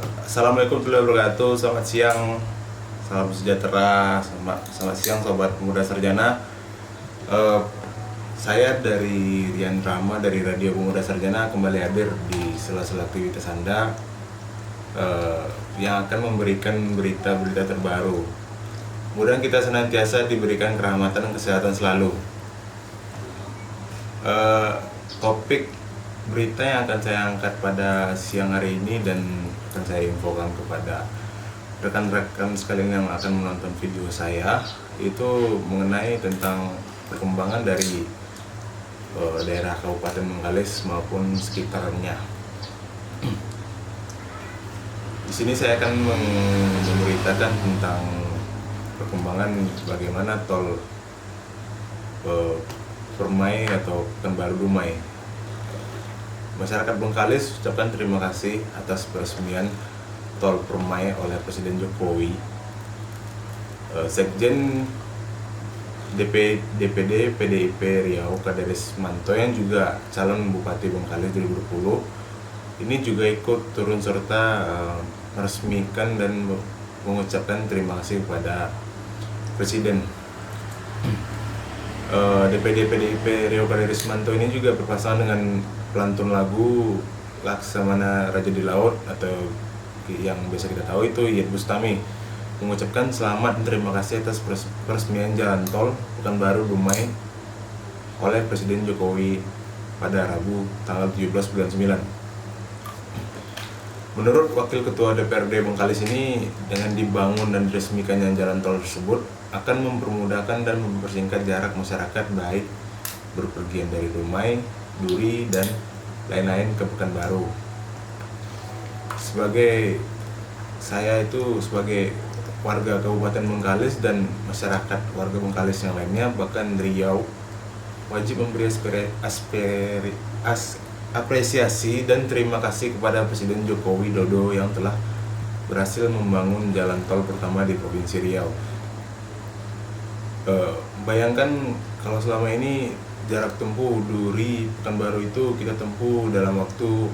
Assalamualaikum warahmatullahi wabarakatuh. Selamat siang, salam sejahtera. Selamat siang sobat pemuda sarjana. Eh, saya dari Rian Rama dari Radio Pemuda Sarjana kembali hadir di sela-sela aktivitas Anda yang akan memberikan berita-berita terbaru. Mudah kita senantiasa diberikan kerahmatan dan kesehatan selalu. Topik berita yang akan saya angkat pada siang hari ini dan akan saya infokan kepada rekan-rekan sekalian yang akan menonton video saya itu mengenai tentang perkembangan dari daerah Kabupaten Bengkalis maupun sekitarnya. Di sini saya akan memberitakan tentang perkembangan bagaimana tol Permai atau Pekanbaru Dumai. Masyarakat Bengkalis ucapkan terima kasih atas peresmian tol Permai oleh Presiden Jokowi. Sekjen DPD PDIP Riau Kadaris Manto yang juga calon Bupati Bengkalis 2020 ini juga ikut turun serta meresmikan dan mengucapkan terima kasih kepada Presiden. DPD PDIP Riau Kadaris Manto ini juga berpasangan dengan pelantun lagu Laksamana Raja di Laut atau yang biasa kita tahu itu Iyeth Bustami mengucapkan selamat dan terima kasih atas peresmian jalan tol Pekanbaru Dumai oleh Presiden Jokowi pada Rabu tanggal 17 bulan 9. Menurut Wakil Ketua DPRD Bengkalis ini, dengan dibangun dan diresmikannya jalan tol tersebut akan mempermudahkan dan mempersingkat jarak masyarakat baik berpergian dari Dumai, Duri, dan lain-lain ke Pekanbaru. Sebagai warga Kabupaten Bengkalis dan masyarakat warga Bengkalis yang lainnya bahkan Riau wajib memberi apresiasi dan terima kasih kepada Presiden Joko Widodo yang telah berhasil membangun jalan tol pertama di Provinsi Riau. Bayangkan kalau selama ini jarak tempuh Duri Pekanbaru itu kita tempuh dalam waktu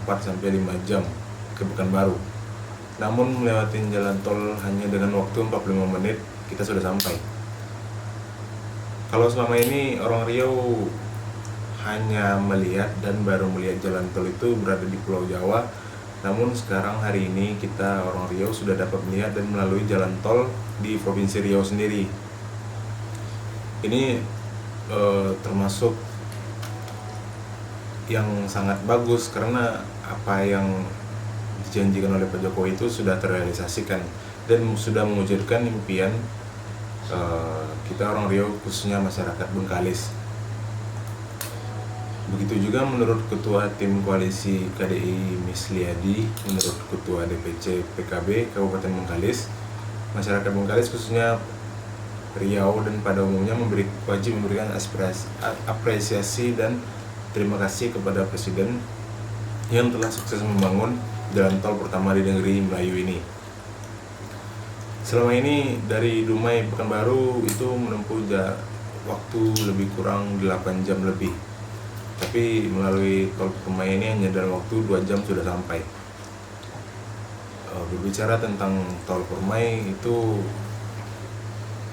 4-5 jam ke Pekanbaru. Namun melewati jalan tol hanya dengan waktu 45 menit kita sudah sampai. Kalau selama ini orang Riau hanya melihat dan baru melihat jalan tol itu berada di Pulau Jawa, namun sekarang hari ini kita orang Riau sudah dapat melihat dan melalui jalan tol di Provinsi Riau sendiri. Ini termasuk yang sangat bagus karena apa yang dijanjikan oleh Pak Jokowi itu sudah terrealisasikan dan sudah mewujudkan impian kita orang Riau khususnya masyarakat Bengkalis. Begitu juga menurut Ketua Tim Koalisi KDI Misliadi, menurut Ketua DPC PKB Kabupaten Bengkalis, masyarakat Bengkalis khususnya Riau dan pada umumnya wajib memberikan apresiasi dan terima kasih kepada Presiden yang telah sukses membangun jalan tol pertama di negeri Melayu ini. Selama ini dari Dumai Pekanbaru itu menempuh waktu lebih kurang 8 jam lebih. Tapi melalui tol Permai ini hanya dalam waktu 2 jam sudah sampai. Berbicara tentang tol Permai itu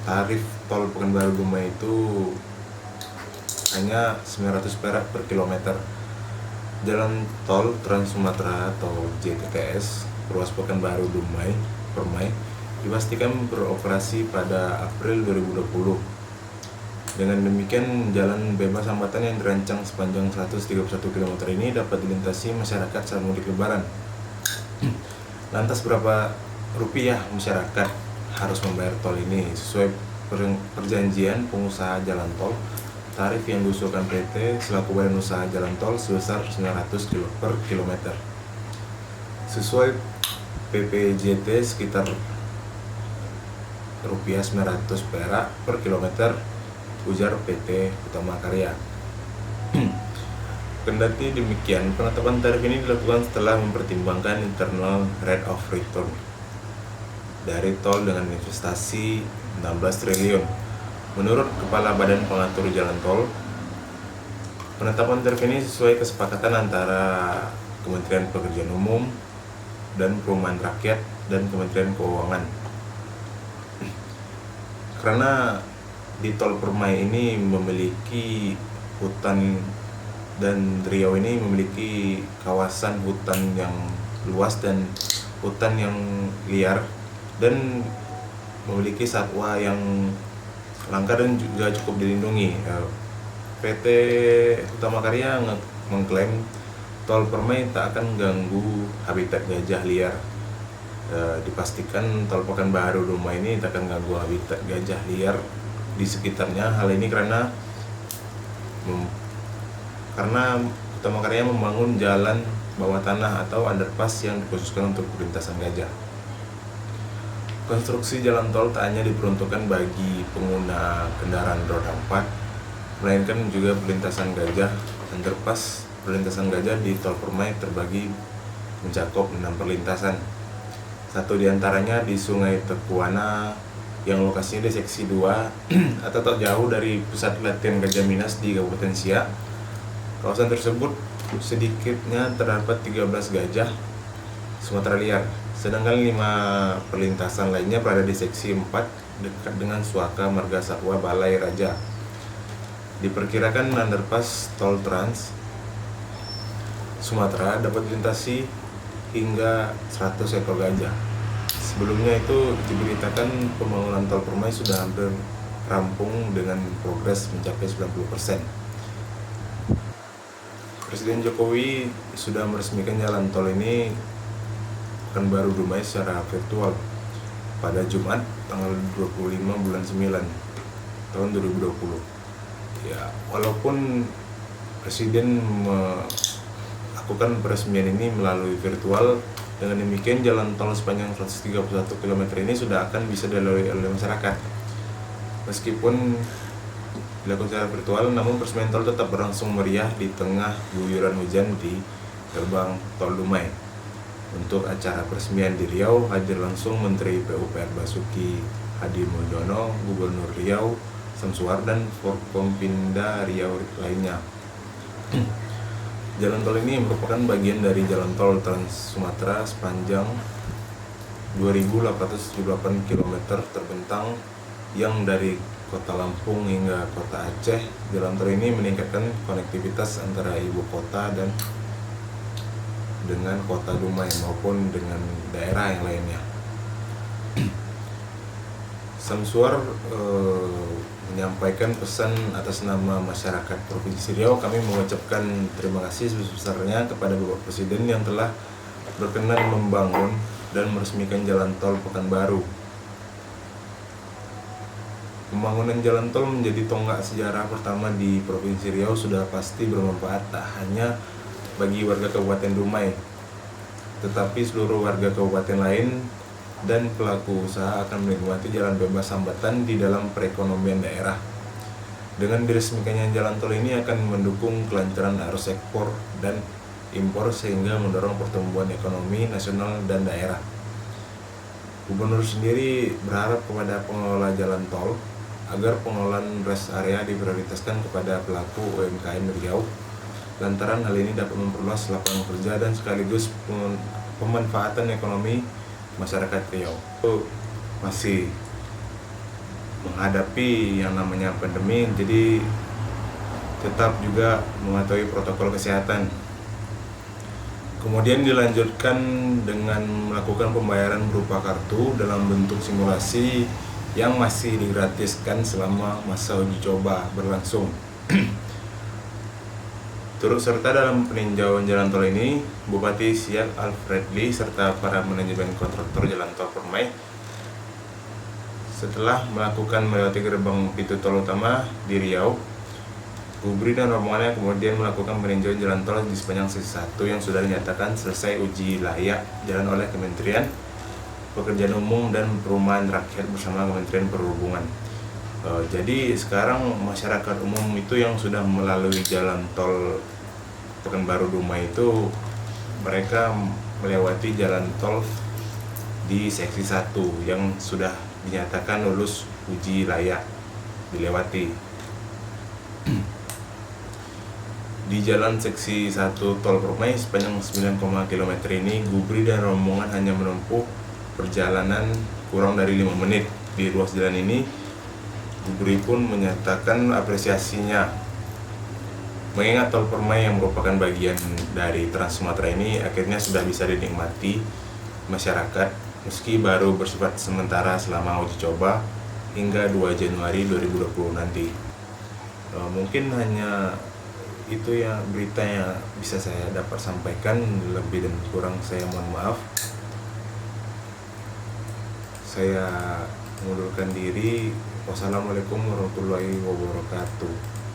tarif tol Pekanbaru Dumai itu hanya 900 perak per kilometer. Jalan tol Trans Sumatera atau JTTS ruas Pekanbaru Dumai Permai dipastikan beroperasi pada April 2020. Dengan demikian, jalan bebas hambatan yang dirancang sepanjang 131 km ini dapat dilintasi masyarakat saat mudik lebaran. Lantas berapa rupiah masyarakat harus membayar tol ini? Sesuai perjanjian pengusaha jalan tol, tarif yang diusulkan PT selaku badan usaha jalan tol sebesar 900 per kilometer. Sesuai PPJT sekitar rupiah 900 perak per kilometer, ujar PT Utama Karya. Kendati demikian, penetapan tarif ini dilakukan setelah mempertimbangkan internal rate of return dari tol dengan investasi 16 triliun. Menurut Kepala Badan Pengatur Jalan Tol, penetapan tarif ini sesuai kesepakatan antara Kementerian Pekerjaan Umum, dan Perumahan Rakyat dan Kementerian Keuangan. Karena di Tol Permai ini memiliki hutan, dan Riau ini memiliki kawasan hutan yang luas dan hutan yang liar, dan memiliki satwa yang langka dan juga cukup dilindungi. PT Utama Karya mengklaim Tol Permai tak akan ganggu habitat gajah liar. Dipastikan Tol Pekanbaru Dumai ini tak akan ganggu habitat gajah liar di sekitarnya. Hal ini karena Utama Karya membangun jalan bawah tanah atau underpass yang dikhususkan untuk perlintasan gajah. Konstruksi jalan tol tak hanya diperuntukkan bagi pengguna kendaraan roda 4, melainkan juga perlintasan gajah. Underpass perlintasan gajah di Tol Permai terbagi mencakup 6 perlintasan. Satu diantaranya di Sungai Tekuana yang lokasinya di seksi 2 atau tak jauh dari pusat latihan Gajah Minas di Kabupaten Siak. Kawasan tersebut sedikitnya terdapat 13 gajah Sumatera liar, sedangkan 5 perlintasan lainnya berada di seksi 4 dekat dengan Suaka Marga Satwa Balai Raja. Diperkirakan underpass Tol Trans Sumatera dapat dilintasi hingga 100 ekor gajah. Sebelumnya itu diberitakan pembangunan Tol Permai sudah hampir rampung dengan progres mencapai 90%. Presiden Jokowi sudah meresmikan jalan tol ini Pekanbaru Dumai secara virtual pada Jumat tanggal 25 bulan 9 tahun 2020. Ya, walaupun Presiden melakukan peresmian ini melalui virtual, dengan demikian jalan tol sepanjang 131 km ini sudah akan bisa dilalui oleh masyarakat. Meskipun dilakukan secara virtual, namun peresmian tol tetap berlangsung meriah di tengah guyuran hujan di gerbang Tol Dumai. Untuk acara peresmian di Riau hadir langsung Menteri PUPR Basuki Hadimulyono, Gubernur Riau Samsuar, dan Forkompinda Riau lainnya. Jalan tol ini merupakan bagian dari jalan tol Trans Sumatera sepanjang 2.878 km terbentang yang dari Kota Lampung hingga Kota Aceh. Jalan tol ini meningkatkan konektivitas antara ibu kota dan dengan Kota Dumai maupun dengan daerah yang lainnya. Samsuar menyampaikan pesan atas nama masyarakat Provinsi Riau. Kami mengucapkan terima kasih sebesar-besarnya kepada Bapak Presiden yang telah berkenan membangun dan meresmikan jalan tol Pekanbaru. Pembangunan jalan tol menjadi tonggak sejarah pertama di Provinsi Riau sudah pasti bermanfaat tak hanya bagi warga Kabupaten Dumai, tetapi seluruh warga kabupaten lain dan pelaku usaha akan menikmati jalan bebas hambatan di dalam perekonomian daerah. Dengan diresmikannya jalan tol ini akan mendukung kelancaran arus ekspor dan impor sehingga mendorong pertumbuhan ekonomi nasional dan daerah. Gubernur sendiri berharap kepada pengelola jalan tol agar pengelolaan rest area diprioritaskan kepada pelaku UMKM Riau, lantaran hal ini dapat memperluas lapangan kerja dan sekaligus pemanfaatan ekonomi masyarakat Riau. Masih menghadapi yang namanya pandemi, jadi tetap juga mematuhi protokol kesehatan. Kemudian dilanjutkan dengan melakukan pembayaran berupa kartu dalam bentuk simulasi yang masih digratiskan selama masa uji coba berlangsung. Turut serta dalam peninjauan jalan tol ini, Bupati Siak Alfredli serta para manajemen kontraktor jalan tol Permai setelah melakukan melewati gerbang pintu tol utama di Riau, Gubri dan rombongannya kemudian melakukan peninjauan jalan tol di sepanjang sisi 1 yang sudah dinyatakan selesai uji layak jalan oleh Kementerian Pekerjaan Umum dan Perumahan Rakyat bersama Kementerian Perhubungan. Jadi sekarang masyarakat umum itu yang sudah melalui jalan tol Pekanbaru Dumai itu, mereka melewati jalan tol di seksi 1 yang sudah dinyatakan lulus uji layak dilewati. Di jalan seksi 1 Tol Permai sepanjang 9, km ini, Gubri dan rombongan hanya menempuh perjalanan kurang dari 5 menit. Di ruas jalan ini, Gubri pun menyatakan apresiasinya, mengingat Tol Permai yang merupakan bagian dari Trans Sumatera ini akhirnya sudah bisa dinikmati masyarakat meski baru bersifat sementara selama uji coba hingga 2 Januari 2020 nanti. Mungkin hanya itu ya berita yang bisa saya dapat sampaikan, lebih dan kurang saya mohon maaf. Saya mengundurkan diri. Wassalamualaikum warahmatullahi wabarakatuh.